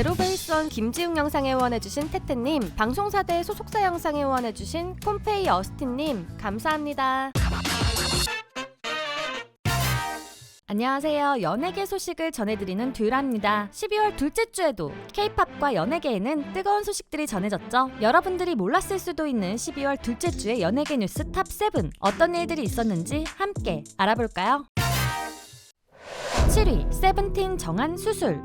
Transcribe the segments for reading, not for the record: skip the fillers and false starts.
제로베이스원 김지웅 영상에 후원해주신 태태님, 방송사대 소속사 영상에 후원해주신 콤페이 어스틴님 감사합니다. 안녕하세요. 연예계 소식을 전해드리는 듀라입니다. 12월 둘째 주에도 K-팝과 연예계에는 뜨거운 소식들이 전해졌죠. 여러분들이 몰랐을 수도 있는 12월 둘째 주의 연예계 뉴스 탑 7, 어떤 일들이 있었는지 함께 알아볼까요? 7위, 세븐틴 정한 수술.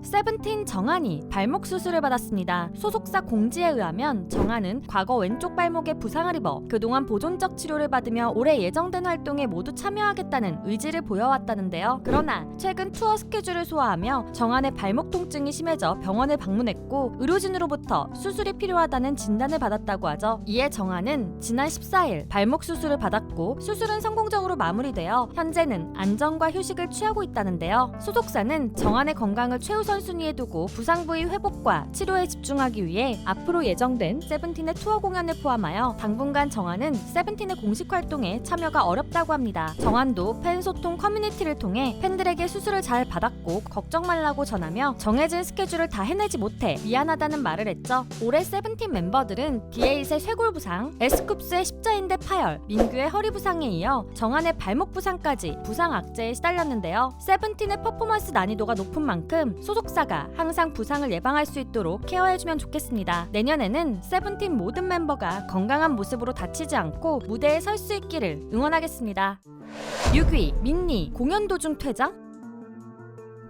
세븐틴 정한이 발목 수술을 받았습니다. 소속사 공지에 의하면 정한은 과거 왼쪽 발목에 부상을 입어 그동안 보존적 치료를 받으며 올해 예정된 활동에 모두 참여하겠다는 의지를 보여왔다는데요. 그러나 최근 투어 스케줄을 소화하며 정한의 발목 통증이 심해져 병원을 방문했고 의료진으로부터 수술이 필요하다는 진단을 받았다고 하죠. 이에 정한은 지난 14일 발목 수술을 받았고 수술은 성공적으로 마무리되어 현재는 안정과 휴식을 취하고 있다는데요. 소속사는 정한의 건강을 최우선 순위에 두고 부상 부위 회복과 치료에 집중하기 위해 앞으로 예정된 세븐틴의 투어 공연을 포함하여 당분간 정한은 세븐틴의 공식 활동에 참여가 어렵다고 합니다. 정한도 팬 소통 커뮤니티를 통해 팬들에게 수술을 잘 받았고 걱정 말라고 전하며 정해진 스케줄을 다 해내지 못해 미안하다는 말을 했죠. 올해 세븐틴 멤버들은 D8의 쇄골 부상, 에스쿱스의 십자인대 파열, 민규의 허리 부상에 이어 정한의 발목 부상까지 부상 악재에 시달렸는데요. 세븐틴의 퍼포먼스 난이도가 높은 만큼 소속사가 항상 부상을 예방할 수 있도록 케어해주면 좋겠습니다. 내년에는 세븐틴 모든 멤버가 건강한 모습으로 다치지 않고 무대에 설 수 있기를 응원하겠습니다. 6위, 민니 공연 도중 퇴장?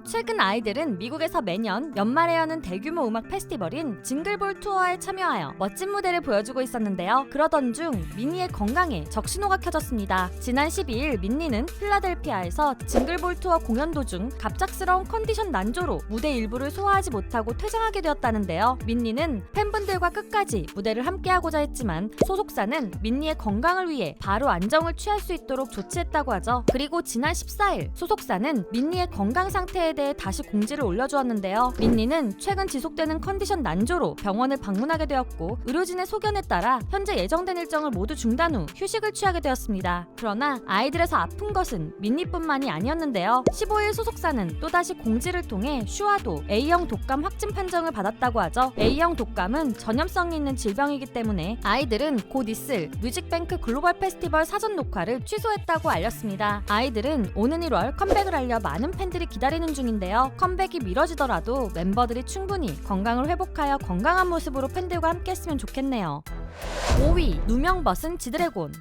최근 아이들은 미국에서 매년 연말에 여는 대규모 음악 페스티벌인 징글볼 투어에 참여하여 멋진 무대를 보여주고 있었는데요. 그러던 중 민니의 건강에 적신호가 켜졌습니다. 지난 12일 민니는 필라델피아에서 징글볼 투어 공연 도중 갑작스러운 컨디션 난조로 무대 일부를 소화하지 못하고 퇴장하게 되었다는데요. 민니는 팬분들과 끝까지 무대를 함께하고자 했지만 소속사는 민니의 건강을 위해 바로 안정을 취할 수 있도록 조치했다고 하죠. 그리고 지난 14일 소속사는 민니의 건강 상태에 대해 다시 공지를 올려주었는데요. 민니는 최근 지속되는 컨디션 난조로 병원을 방문하게 되었고 의료진의 소견에 따라 현재 예정된 일정을 모두 중단 후 휴식을 취하게 되었습니다. 그러나 아이들에서 아픈 것은 민니뿐만이 아니었는데요. 15일 소속사는 또다시 공지를 통해 슈아도 A형 독감 확진 판정을 받았다고 하죠. A형 독감은 전염성이 있는 질병이기 때문에 아이들은 곧 있을 뮤직뱅크 글로벌 페스티벌 사전 녹화를 취소했다고 알렸습니다. 아이들은 오는 1월 컴백을 알려 많은 팬들이 기다리는 중인데요. 컴백이 미뤄지더라도 멤버들이 충분히 건강을 회복하여 건강한 모습으로 팬들과 함께 했으면 좋겠네요. 5위, 누명 벗은 지드래곤.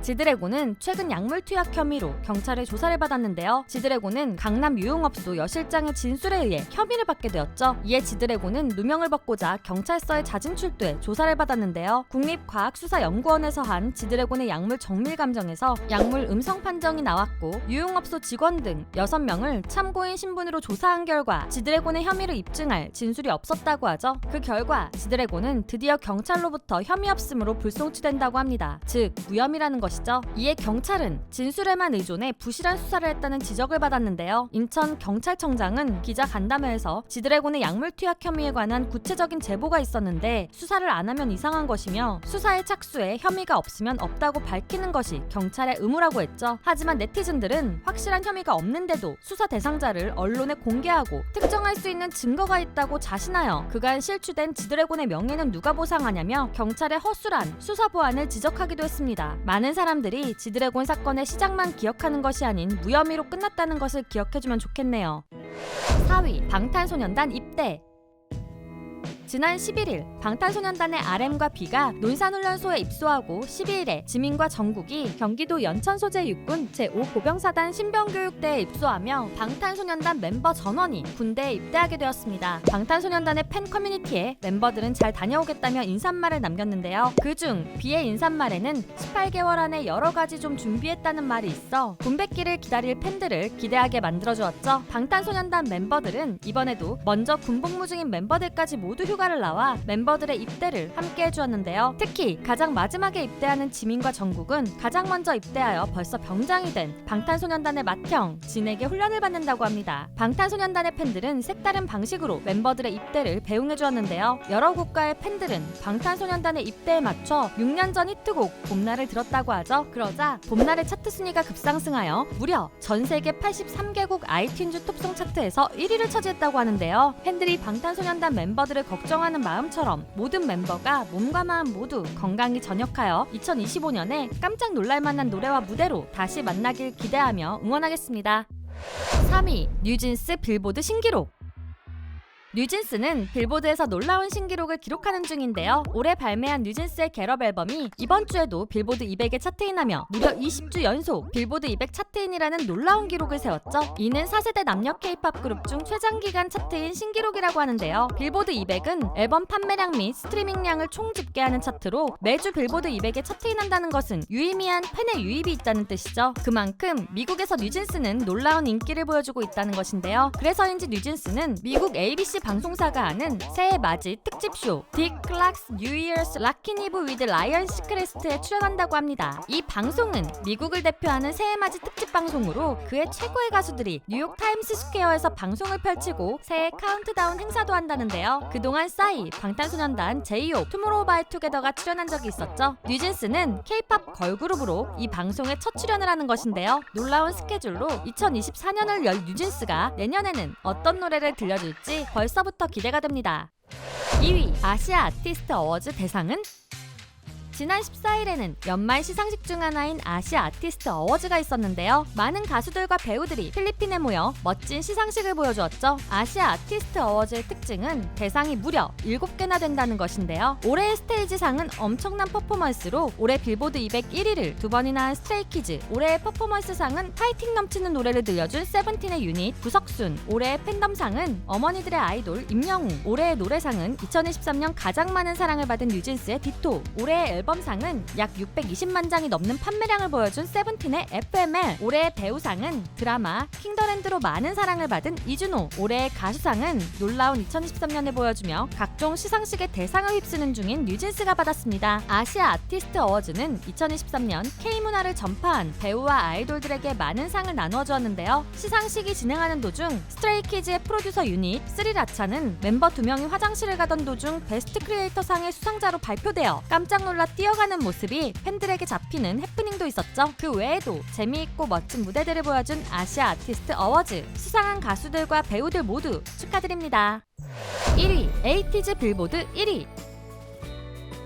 지드래곤은 최근 약물 투약 혐의로 경찰의 조사를 받았는데요. 지드래곤은 강남 유흥업소 여실장의 진술에 의해 혐의를 받게 되었죠. 이에 지드래곤은 누명을 벗고자 경찰서에 자진 출두해 조사를 받았는데요. 국립과학수사연구원에서 한 지드래곤의 약물 정밀 감정에서 약물 음성 판정이 나왔고 유흥업소 직원 등 6명을 참고인 신분으로 조사한 결과 지드래곤의 혐의를 입증할 진술이 없었다고 하죠. 그 결과 지드래곤은 드디어 경찰로부터 혐의 없음으로 불송치된다고 합니다. 즉 무혐의라는 것이죠. 이에 경찰은 진술에만 의존해 부실한 수사를 했다는 지적을 받았는데요. 인천경찰청장은 기자 간담회에서 지드래곤의 약물 투약 혐의에 관한 구체적인 제보가 있었는데 수사를 안 하면 이상한 것이며 수사에 착수해 혐의가 없으면 없다고 밝히는 것이 경찰의 의무라고 했죠. 하지만 네티즌들은 확실한 혐의가 없는데도 수사 대상자를 언론에 공개하고 특정할 수 있는 증거가 있다고 자신하여 그간 실추된 지드래곤의 명예는 누가 보상하냐며 경찰의 허술한 수사 보안을 지적하기도 했습니다. 많은 사람들이 지드래곤 사건의 시작만 기억하는 것이 아닌 무혐의로 끝났다는 것을 기억해주면 좋겠네요. 4위, 방탄소년단 입대. 지난 11일 방탄소년단의 RM과 B가 논산훈련소에 입소하고 12일에 지민과 정국이 경기도 연천 소재 육군 제5보병사단 신병교육대에 입소하며 방탄소년단 member 전원이 군대에 입대하게 되었습니다. 방탄소년단의 팬 커뮤니티에 멤버들은 잘 다녀오겠다며 인사말을 남겼는데요. 그중 B의 인사말에는 18개월 안에 여러 가지 좀 준비했다는 말이 있어 군백기를 기다릴 팬들을 기대하게 만들어주었죠. 방탄소년단 멤버들은 이번에도 먼저 군복무 중인 멤버들까지 모두 휴가 휴가를 나와 멤버들의 입대를 함께 해주었는데요. 특히 가장 마지막에 입대하는 지민과 정국은 가장 먼저 입대하여 벌써 병장이 된 방탄소년단의 맏형 진에게 훈련을 받는다고 합니다. 방탄소년단의 팬들은 색다른 방식으로 멤버들의 입대를 배웅해주었는데요. 여러 국가의 팬들은 방탄소년단의 입대에 맞춰 6년 전 히트곡 봄날을 들었다고 하죠. 그러자 봄날의 차트 순위가 급상승하여 무려 전 세계 83개국 아이튠즈 톱송 차트에서 1위를 차지했다고 하는데요. 팬들이 방탄소년단 멤버들을 걱정하는 마음처럼 모든 멤버가 몸과 마음 모두 건강히 전역하여 2025년에 깜짝 놀랄만한 노래와 무대로 다시 만나길 기대하며 응원하겠습니다. 3위 뉴진스 빌보드 신기록. 뉴진스는 빌보드에서 놀라운 신기록을 기록하는 중인데요. 올해 발매한 뉴진스의 겟업 앨범이 이번 주에도 빌보드 200에 차트인하며 무려 20주 연속 빌보드 200 차트인이라는 놀라운 기록을 세웠죠. 이는 4세대 남녀 K-팝 그룹 중 최장기간 차트인 신기록이라고 하는데요. 빌보드 200은 앨범 판매량 및 스트리밍량을 총 집계하는 차트로 매주 빌보드 200에 차트인한다는 것은 유의미한 팬의 유입이 있다는 뜻이죠. 그만큼 미국에서 뉴진스는 놀라운 인기를 보여주고 있다는 것인데요. 그래서인지 뉴진스는 미국 ABC 방송사가 하는 새해 맞이 특집쇼 딕 클락스 뉴 이어스 락킨 이브 위드 라이언 시크레스트에 출연한다고 합니다. 이 방송은 미국을 대표하는 새해 맞이 특집 방송으로 그의 최고의 가수들이 뉴욕 타임스 스퀘어에서 방송을 펼치고 새해 카운트다운 행사도 한다는데요. 그동안 싸이, 방탄소년단, 제이홉, 투모로우바이투게더가 출연한 적이 있었죠. 뉴진스는 K-팝 걸그룹으로 이 방송에 첫 출연을 하는 것인데요. 놀라운 스케줄로 2024년을 열 뉴진스가 내년에는 어떤 노래를 들려줄지 벌써부터 기대가 됩니다. 2위 아시아 아티스트 어워즈 대상은? 지난 14일에는 연말 시상식 중 하나인 아시아 아티스트 어워즈가 있었는데요. 많은 가수들과 배우들이 필리핀에 모여 멋진 시상식을 보여주었죠. 아시아 아티스트 어워즈의 특징은 대상이 무려 7개나 된다는 것인데요. 올해의 스테이지상은 엄청난 퍼포먼스로 올해 빌보드 200 1위를 2번이나 한 스트레이키즈, 올해의 퍼포먼스상은 파이팅 넘치는 노래를 들려준 세븐틴의 유닛 구석순, 올해의 팬덤상은 어머니들의 아이돌 임영웅, 올해의 노래상은 2023년 가장 많은 사랑을 받은 뉴진스의 디토, 올해의 앨범상은 약 620만 장이 넘는 판매량을 보여준 세븐틴의 FML, 올해의 배우상은 드라마 킹더랜드로 많은 사랑을 받은 이준호, 올해의 가수상은 놀라운 2023년을 보여주며 각종 시상식의 대상을 휩쓰는 중인 뉴진스가 받았습니다. 아시아 아티스트 어워즈는 2023년 K문화를 전파한 배우와 아이돌들에게 많은 상을 나누어 주었는데요. 시상식이 진행하는 도중 스트레이키즈의 프로듀서 유닛 스리라차는 멤버 2명이 화장실을 가던 도중 베스트 크리에이터 상의 수상자로 발표되어 깜짝 놀라 뛰어가는 모습이 팬들에게 잡히는 해프닝도 있었죠. 그 외에도 재미있고 멋진 무대들을 보여준 아시아 아티스트 어워즈, 수상한 가수들과 배우들 모두 축하드립니다. 1위 에이티즈 빌보드 1위.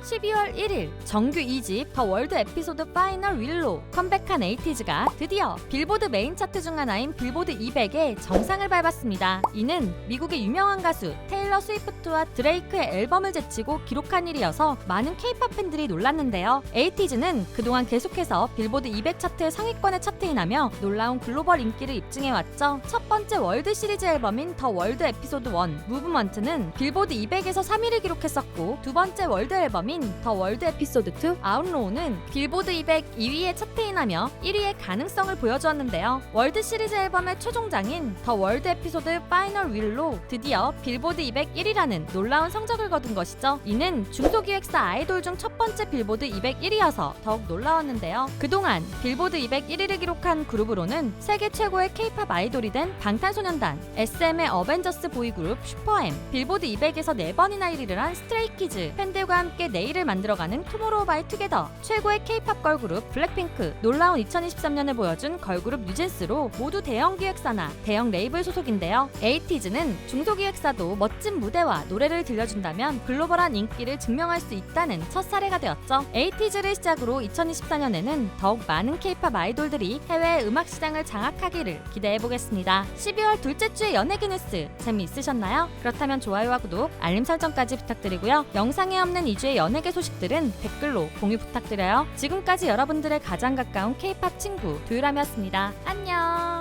12월 1일 정규 2집 더 월드 에피소드 파이널 윌로 컴백한 에이티즈가 드디어 빌보드 메인 차트 중 하나인 빌보드 200의 정상을 밟았습니다. 이는 미국의 유명한 가수 테일러 스위프트와 드레이크의 앨범을 제치고 기록한 일이어서 많은 K-팝 팬들이 놀랐는데요. 에이티즈는 그동안 계속해서 빌보드 200 차트의 상위권에 차트인하며 놀라운 글로벌 인기를 입증해왔죠. 첫 번째 월드 시리즈 앨범인 더 월드 에피소드 1 무브먼트는 빌보드 200에서 3위를 기록했었고, 두 번째 월드 앨범인 더 월드 에피소드 2 아웃로우는 빌보드 200 2위에 차트인하며 1위의 가능성을 보여주었는데요. 월드 시리즈 앨범의 최종장인 더 월드 에피소드 파이널 윌로 드디어 빌보드 200 1위라는 놀라운 성적을 거둔 것이죠. 이는 중소기획사 아이돌 중 첫 번째 빌보드 200 1위여서 더욱 놀라웠는데요. 그동안 빌보드 200 1위를 기록한 그룹으로는 세계 최고의 K-팝 아이돌이 된 방탄소년단, SM의 어벤져스 보이그룹 슈퍼엠, 빌보드 200에서 4번이나 1위를 한 스트레이키즈, 팬들과 함께 내일을 만들어가는 투모로우바이투게더, 최고의 K-팝 걸그룹 블랙핑크, 놀라운 2023년을 보여준 걸그룹 뉴진스로 모두 대형 기획사나 대형 레이블 소속인데요. 에이티즈는 중소기획사도 멋진 무대와 노래를 들려준다면 글로벌한 인기를 증명할 수 있다는 첫 사례가 되었죠. 에이티즈를 시작으로 2024년에는 더욱 많은 K-팝 아이돌들이 해외 음악 시장을 장악하기를 기대해보겠습니다. 12월 둘째 주의 연예계 뉴스 재미있으셨나요? 그렇다면 좋아요와 구독, 알림 설정까지 부탁드리고요. 영상에 없는 2주의 연예계 소식들은 댓글로 공유 부탁드려요. 지금까지 여러분들의 가장 가까운 K-팝 친구 도유람이었습니다. 안녕.